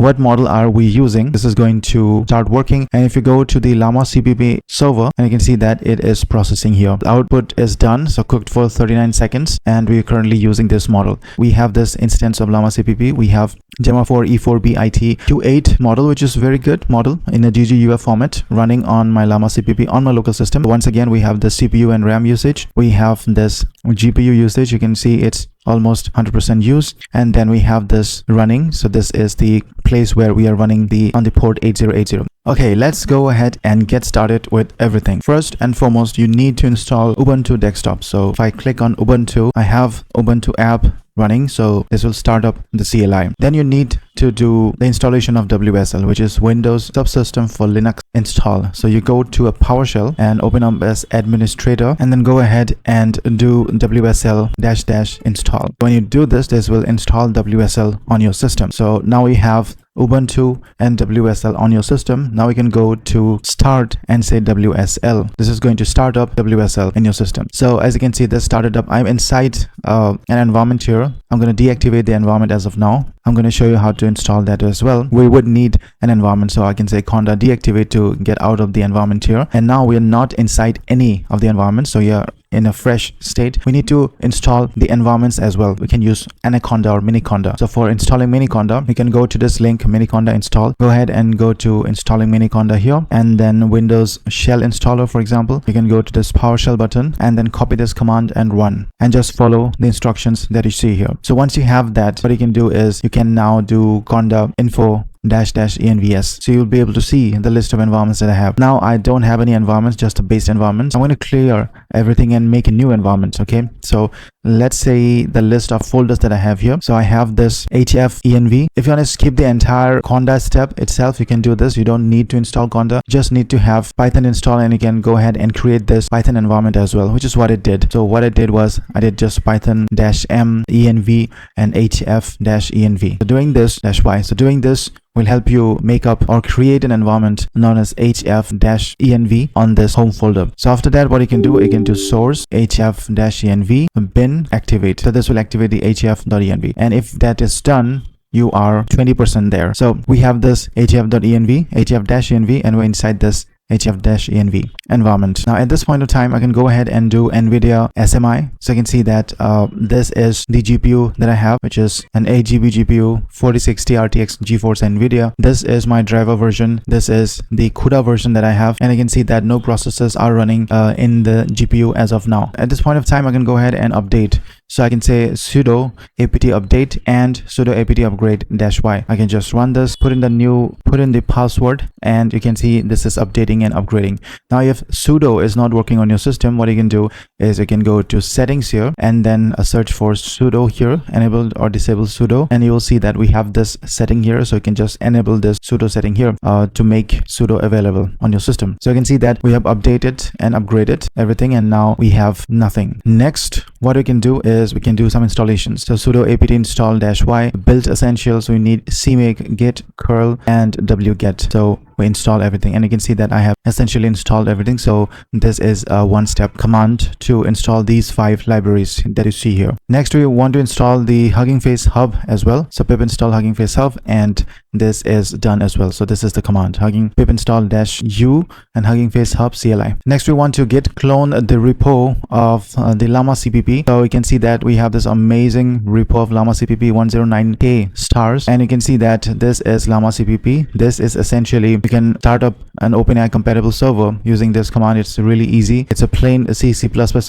what model are we using, this is going to start working. And if you go to the Llama.cpp server, and you can see that it is processing here. The output is done, so cooked for 39 seconds, and we're currently using this model. We have this instance of Llama.cpp. We have Gemma for E4B Q8 model, which is very good model in a GGUF format, running on my Llama.cpp on my local system. Once again, we have the CPU and RAM usage. We have this GPU usage. You can see it's almost 100% use, and then we have this running. So this is the place where we are running on the port 8080. Okay, let's go ahead and get started with everything. First and foremost, you need to install Ubuntu desktop. So if I click on Ubuntu, I have Ubuntu app running, so this will start up the CLI. Then you need to do the installation of WSL, which is Windows Subsystem for Linux install. So you go to a PowerShell and open up as administrator, and then go ahead and do WSL -- install. When you do this, this will install WSL on your system. So now we have Ubuntu and WSL on your system. Now we can go to start and say WSL. This is going to start up WSL in your system. So as you can see, this started up. I'm inside an environment here. I'm going to deactivate the environment as of now. I'm going to show you how to install that as well. We would need an environment, so I can say Conda deactivate to get out of the environment here. And now we are not inside any of the environments, so you're in a fresh state. We need to install the environments as well. We can use Anaconda or Miniconda. So for installing Miniconda, we can go to this link, Miniconda install. Go ahead and go to installing Miniconda here, and then Windows Shell Installer, for example. You can go to this PowerShell button and then copy this command and run, and just follow the instructions that you see here. So once you have that, what you can do is you can now do Conda info --envs. So you'll be able to see the list of environments that I have. Now I don't have any environments, just a base environment. I'm going to clear everything and make a new environment. Okay, so let's say the list of folders that I have here. So I have this HFENV. If you want to skip the entire Conda step itself, you can do this. You don't need to install Conda, just need to have Python install, and you can go ahead and create this Python environment as well, which is what it did. So what I did was I did just Python -m env and HF-env. So doing this -y. So doing this will help you make up or create an environment known as HF-env on this home folder. So after that, what you can do, you can do source HF-env bin activate. So this will activate the HF.env. And if that is done, you are 20% there. So we have this HF.env, HF-env, and we're inside this HF-env environment. Now at this point of time, I can go ahead and do nvidia-smi. So you can see that this is the GPU that I have, which is an 8GB GPU, 4060 RTX GeForce NVIDIA. This is my driver version. This is the CUDA version that I have, and you can see that no processes are running in the GPU as of now. At this point of time, I can go ahead and update. So I can say sudo apt update and sudo apt upgrade -y. I can just run this, put in the password, and you can see this is updating and upgrading. Now if sudo is not working on your system, what you can do is you can go to settings here, and then search for sudo here, enable or disable sudo, and you will see that we have this setting here. So you can just enable this sudo setting here to make sudo available on your system. So you can see that we have updated and upgraded everything, and now we have nothing. Next, what we can do is we can do some installations. So sudo apt install -y, build essentials. We need cmake, git, curl, and wget. So we install everything, and you can see that I have essentially installed everything. So this is a one-step command to install these 5 libraries that you see here. Next, we want to install the HuggingFace Hub as well. So pip install HuggingFace Hub, and this is done as well. So this is the command, pip install -u and HuggingFace Hub CLI. Next, we want to git clone the repo of the Llama.cpp. So we can see that we have this amazing repo of Llama.cpp 109k stars, and you can see that this is Llama.cpp. This is essentially, you can start up an OpenAI compatible server using this command. It's really easy. It's a plain C++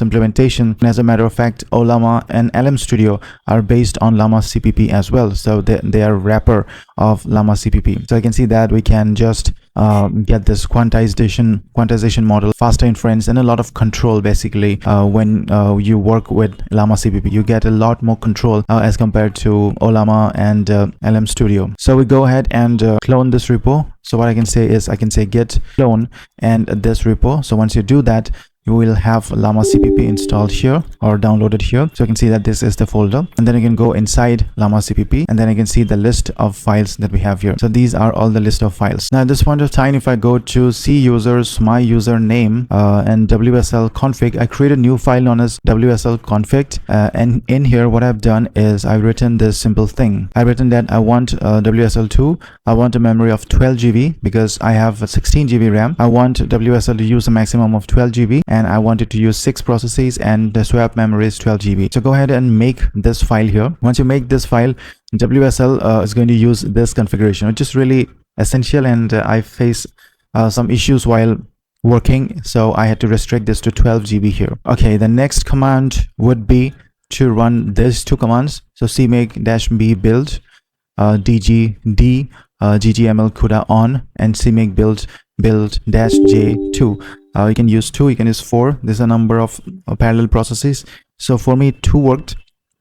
implementation, and as a matter of fact, Llama and LM Studio are based on Llama.cpp as well. So they are wrapper of Llama.cpp. So I can see that we can just get this quantization model, faster inference, and a lot of control. Basically, when you work with Llama.cpp, you get a lot more control as compared to Llama and LM Studio. So we go ahead and clone this repo. So what I can say is I can say git clone and this repo. So once you do that, you will have Llama.cpp installed here or downloaded here. So you can see that this is the folder, and then you can go inside Llama.cpp, and then you can see the list of files that we have here. So these are all the list of files. Now at this point of time, if I go to C users, my username and wslconfig, I create a new file known as wslconfig, and in here what I've done is I've written this simple thing. I've written that I want WSL2, I want a memory of 12 GB because I have a 16 GB RAM. I want WSL to use a maximum of 12 GB, and I want it to use 6 processes, and the swap memory is 12 GB. So go ahead and make this file here. Once you make this file, WSL is going to use this configuration, which is really essential, and I face some issues while working, so I had to restrict this to 12 GB here. Okay, the next command would be to run these two commands. So cmake-b build dgd ggml CUDA on, and cmake build -j2. You can use 2, you can use 4. There's a number of parallel processes. So for me 2 worked.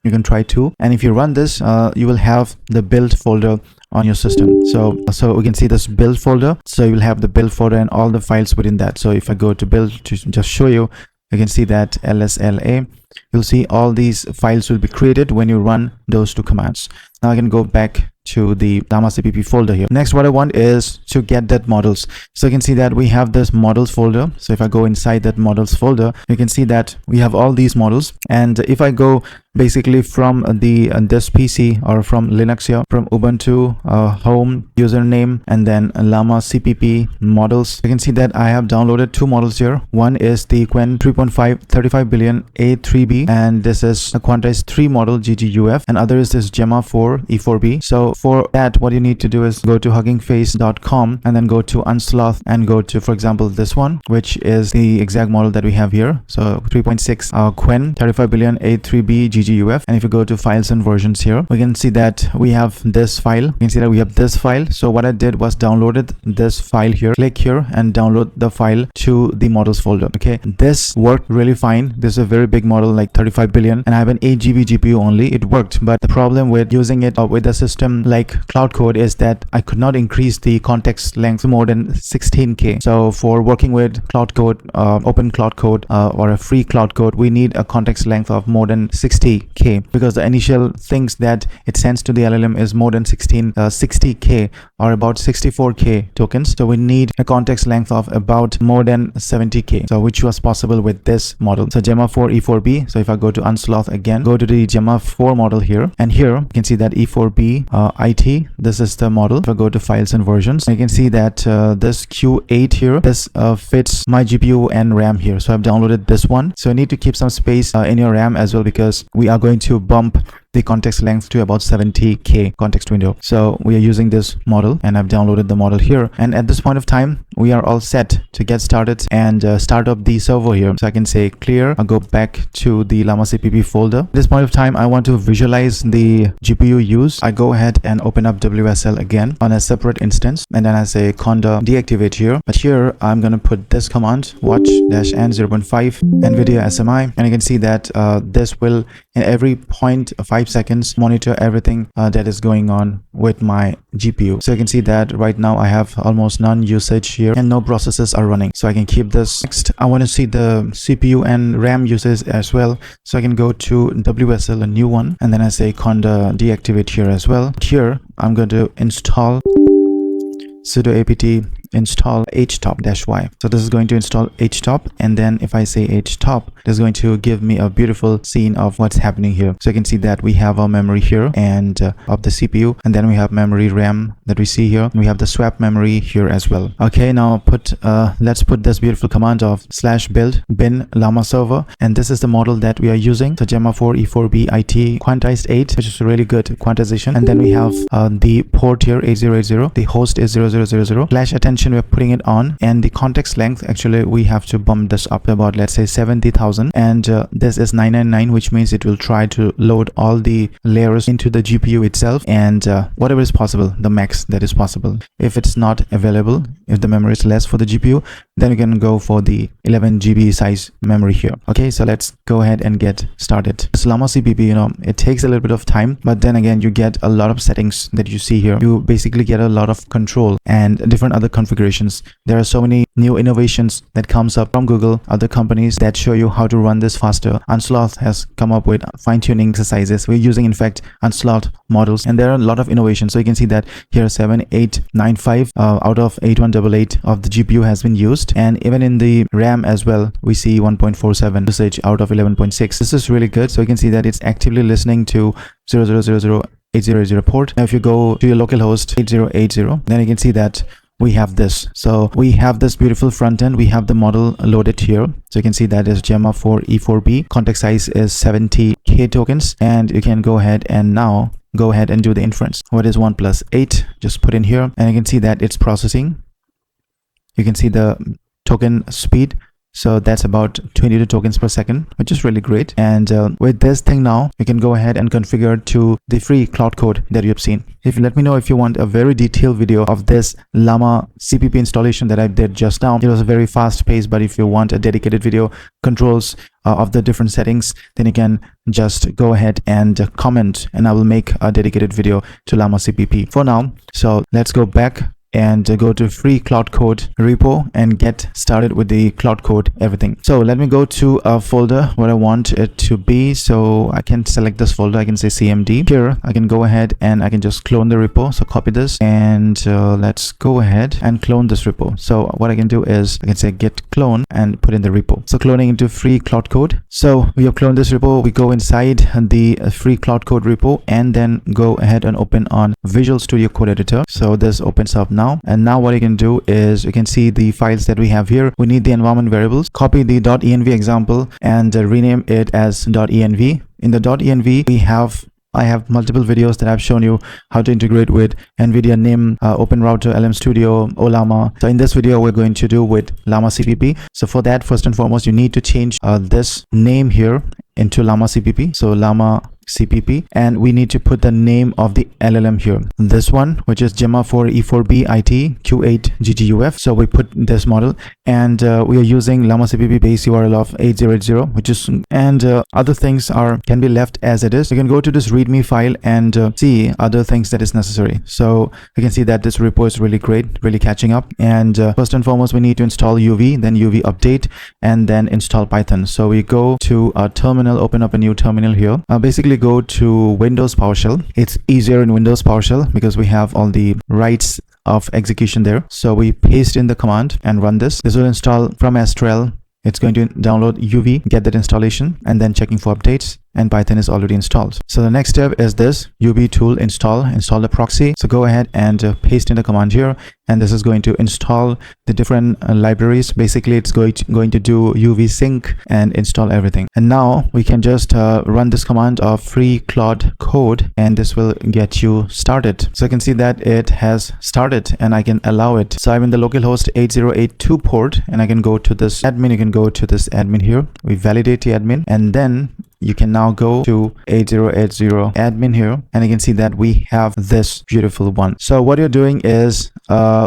You can try 2, and if you run this, you will have the build folder on your system. So we can see this build folder. So you will have the build folder and all the files within that. So if I go to build to just show you, you can see that lsla, you'll see all these files will be created when you run those 2 commands. Now I can go back to the Llama.cpp folder here. Next, what I want is to get that models. So you can see that we have this models folder. So if I go inside that models folder, you can see that we have all these models. And if I go basically from this PC or from Linux here, from Ubuntu, home, username, and then Llama.cpp models, you can see that I have downloaded 2 models here. One is the Qwen 3.5 35 billion A3B, and this is a quantized 3 model GGUF, and other is this Gemma 4 E4B. So for that, what you need to do is go to huggingface.com and then go to unsloth and go to, for example, this one, which is the exact model that we have here. So 3.6 Qwen 35 billion A3B GGUF. And if you go to files and versions here, we can see that we have this file. You can see that we have this file. So what I did was downloaded this file here, click here and download the file to the models folder. Okay, this worked really fine. This is a very big model, like 35 billion, and I have an 8 GB GPU only. It worked, but the problem with using it with a system like Claude Code is that I could not increase the context length more than 16K. So for working with Claude Code, open Claude Code or a free Claude Code, we need a context length of more than 60K, because the initial things that it sends to the LLM is more than 60K or about 64K tokens. So we need a context length of about more than 70K, so which was possible with this model. So Gemma 4 E4B. So if I go to unsloth again, go to the Gemma 4 model here, and here you can see that E4B IT, this is the model. If I go to files and versions, you can see that this Q8 here, this fits my GPU and RAM here. So I've downloaded this one. So you need to keep some space in your RAM as well, because we are going to bump the context length to about 70K context window. So we are using this model, and I've downloaded the model here. And at this point of time, we are all set to get started and start up the server here. So I can say clear. I'll go back to the Llama.cpp folder. At this point of time, I want to visualize the GPU use. I go ahead and open up WSL again on a separate instance, and then I say Conda deactivate here. But here I'm going to put this command, watch-n0.5 nvidia-smi, and you can see that this will in every 0.5 seconds monitor everything that is going on with my GPU. So you can see that right now I have almost none usage here and no processes are running. So I can keep this. Next, I want to see the CPU and RAM usage as well. So I can go to WSL, a new one, and then I say Conda deactivate here as well. Here I'm going to install sudo apt install htop-y. So this is going to install htop, and then if I say htop, it is going to give me a beautiful scene of what's happening here. So you can see that we have our memory here and of the CPU, and then we have memory RAM that we see here. We have the swap memory here as well. Okay, now let's put this beautiful command of /build bin llama server, and this is the model that we are using. So Gemma 4 E4B IT quantized 8, which is a really good quantization. And then we have the port here 8080, the host is 0000, flash attention we're putting it on, and the context length, actually we have to bump this up to about, let's say, 70,000, and this is 999, which means it will try to load all the layers into the GPU itself, and whatever is possible, the max that is possible. If it's not available, if the memory is less for the GPU, then you can go for the 11 GB size memory here. Okay, so let's go ahead and get started. This Llama.cpp, it takes a little bit of time, but then again, you get a lot of settings that you see here. You basically get a lot of control and different other configurations. There are so many new innovations that comes up from Google, other companies that show you how to run this faster. Unsloth has come up with fine-tuning exercises. We're using, in fact, unsloth models, and there are a lot of innovations. So you can see that here 7895 out of 8188 of the GPU has been used, and even in the RAM as well, we see 1.47 usage out of 11.6. This is really good. So you can see that it's actively listening to 00008080 port. Now if you go to your localhost 8080, then you can see that we have this. So we have this beautiful front end. We have the model loaded here. So you can see that is Gemma for E4B. Context size is 70k tokens, and you can go ahead and now go ahead and do the inference. What is 1 plus 8? Just put in here, and you can see that it's processing. You can see the token speed. So that's about 22 tokens per second, which is really great. And with this thing now, you can go ahead and configure to the free Claude Code that you have seen. If you let me know if you want a very detailed video of this Llama.cpp installation that I did just now. It was a very fast pace, but if you want a dedicated video, controls of the different settings, then you can just go ahead and comment, and I will make a dedicated video to Llama.cpp for now. So let's go back and go to free Claude Code repo and get started with the Claude Code everything. So let me go to a folder where I want it to be. So I can select this folder. I can say CMD. Here I can go ahead and I can just clone the repo. So copy this, and let's go ahead and clone this repo. So what I can do is I can say git clone and put in the repo. So cloning into free Claude Code. So we have cloned this repo. We go inside the free Claude Code repo and then go ahead and open on Visual Studio Code Editor. So this opens up now. And now what you can do is you can see the files that we have here. We need the environment variables. Copy the .env example and rename it as .env. In the .env, I have multiple videos that I've shown you how to integrate with nvidia-smi, OpenRouter, LM Studio, Llama. So in this video, we're going to do with Llama.cpp. So for that, first and foremost, you need to change this name here into Llama.cpp. So Llama.cpp, and we need to put the name of the LLM here. This one, which is Gemma for E4B Q8 GGUF. So we put this model, and we are using Llama.cpp base URL of 8080, which is, and other things can be left as it is. You can go to this README file and see other things that is necessary. So you can see that this repo is really great, really catching up. And first and foremost, we need to install UV, then UV update, and then install Python. So we go to a terminal, open up a new terminal here. Basically go to Windows PowerShell. It's easier in Windows PowerShell because we have all the rights of execution there. So we paste in the command and run this. This will install from Astral. It's going to download UV, get that installation, and then checking for updates, and Python is already installed. So the next step is this UV tool install the proxy. So go ahead and paste in the command here, and this is going to install the different libraries. Basically, it's going to do UV sync and install everything. And now we can just run this command of free Claude Code, and this will get you started. So you can see that it has started, and I can allow it. So I'm in the localhost 8082 port, and I can go to this admin. You can go to this admin here. We validate the admin, and then you can now go to 8080 admin here, and you can see that we have this beautiful one. So what you're doing is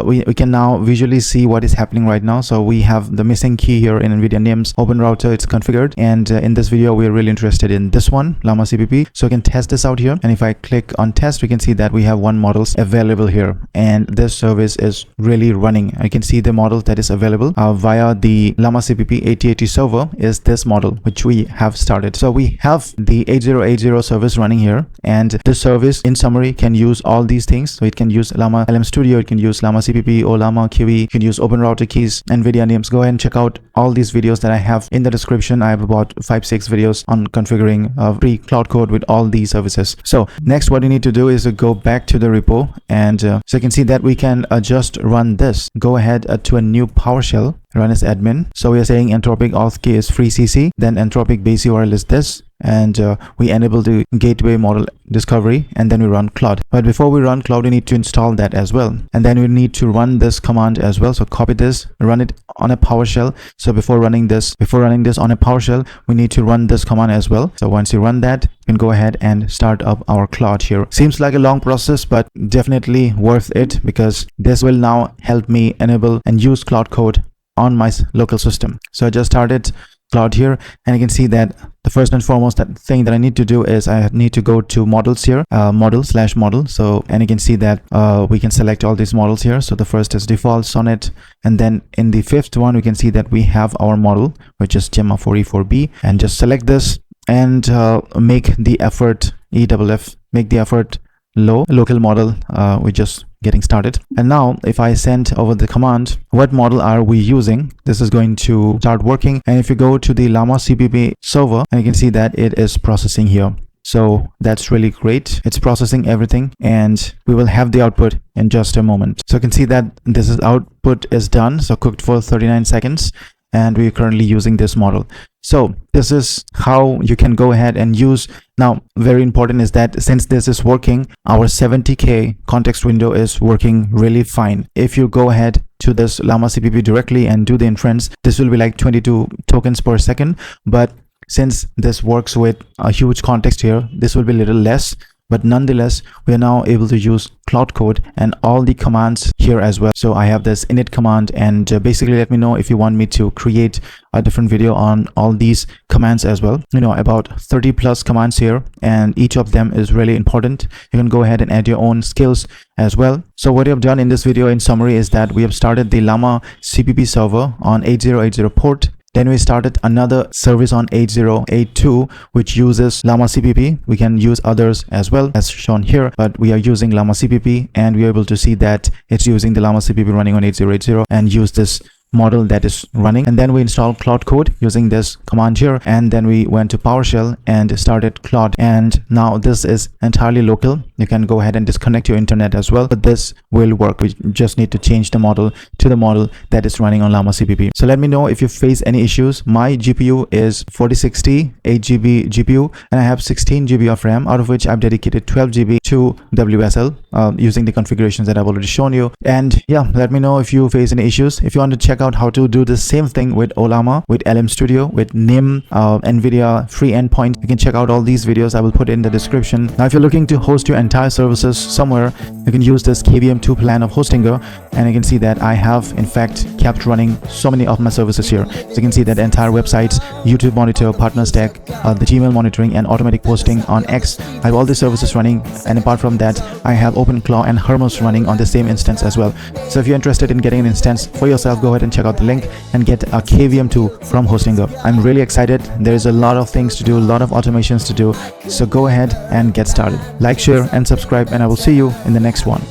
we can now visually see what is happening right now. So we have the missing key here in nvidia-smi OpenRouter. It's configured, and in this video we're really interested in this one, Llama.cpp. So you can test this out here, and if I click on test, we can see that we have one models available here, and this service is really running. I can see the model that is available via the Llama.cpp 8080 server is this model which we have started. So we have the 8080 service running here, and this service in summary can use all these things. So it can use Llama LM Studio, it can use Llama.cpp or Llama QE, you can use OpenRouter keys, NVIDIA names. Go ahead and check out all these videos that I have in the description. I have about 5-6 videos on configuring free Claude Code with all these services. So next, what you need to do is to go back to the repo, and so you can see that we can just run this. Go ahead to a new PowerShell, run as admin. So we are saying Anthropic auth key is free CC, then Anthropic base URL is this, and we enable the gateway model discovery, and then we run Claude. But before we run Claude, we need to install that as well, and then we need to run this command as well. So copy this, run it on a PowerShell. So before running this on a PowerShell, we need to run this command as well. So once you run that, you can go ahead and start up our Claude here. Seems like a long process, but definitely worth it, because this will now help me enable and use Claude Code on my local system. So I just started Claude here, and you can see that the first and foremost thing that I need to do is I need to go to models here, model/model. So, and you can see that we can select all these models here. So the first is default Sonnet, and then in the fifth one we can see that we have our model, which is Gemma for E4B, and just select this and make the effort EFF, make the effort low, local model. We're just getting started. And now if I send over the command, what model are we using, this is going to start working. And if you go to the Llama.cpp server, and you can see that it is processing here. So that's really great. It's processing everything, and we will have the output in just a moment. So you can see that this is output is done. So cooked for 39 seconds. And we're currently using this model. So this is how you can go ahead and use. Now, very important is that since this is working, our 70K context window is working really fine. If you go ahead to this Llama.cpp directly and do the inference, this will be like 22 tokens per second. But since this works with a huge context here, this will be a little less. But nonetheless, we are now able to use Claude Code and all the commands here as well. So I have this init command, and basically let me know if you want me to create a different video on all these commands as well. You know, about 30 plus commands here, and each of them is really important. You can go ahead and add your own skills as well. So what we have done in this video in summary is that we have started the Llama.cpp server on 8080 port. Then we started another service on 8082, which uses Llama.cpp. We can use others as well as shown here, but we are using Llama.cpp, and we are able to see that it's using the Llama.cpp running on 8080 and use this model that is running. And then we installed Claude Code using this command here, and then we went to PowerShell and started Claude. And now this is entirely local. You can go ahead and disconnect your internet as well, but this will work. We just need to change the model to the model that is running on Llama.cpp. So let me know if you face any issues. My GPU is 4060 8GB GPU, and I have 16 GB of RAM, out of which I've dedicated 12 GB to WSL using the configurations that I've already shown you. And yeah, let me know if you face any issues. If you want to check out how to do the same thing with Llama, with LM Studio, with NIM, NVIDIA free endpoint, you can check out all these videos. I will put in the description. Now, if you're looking to host your entire services somewhere, you can use this KVM2 plan of Hostinger, and you can see that I have in fact kept running so many of my services here. So you can see that the entire websites, YouTube Monitor, Partner Stack, the Gmail monitoring, and automatic posting on X. I have all these services running, and apart from that, I have OpenClaw and Hermos running on the same instance as well. So if you're interested in getting an instance for yourself, go ahead and check out the link and get a KVM2 from Hostinger. I'm really excited. There is a lot of things to do, a lot of automations to do. So go ahead and get started. Like, share, and subscribe, and I will see you in the next one.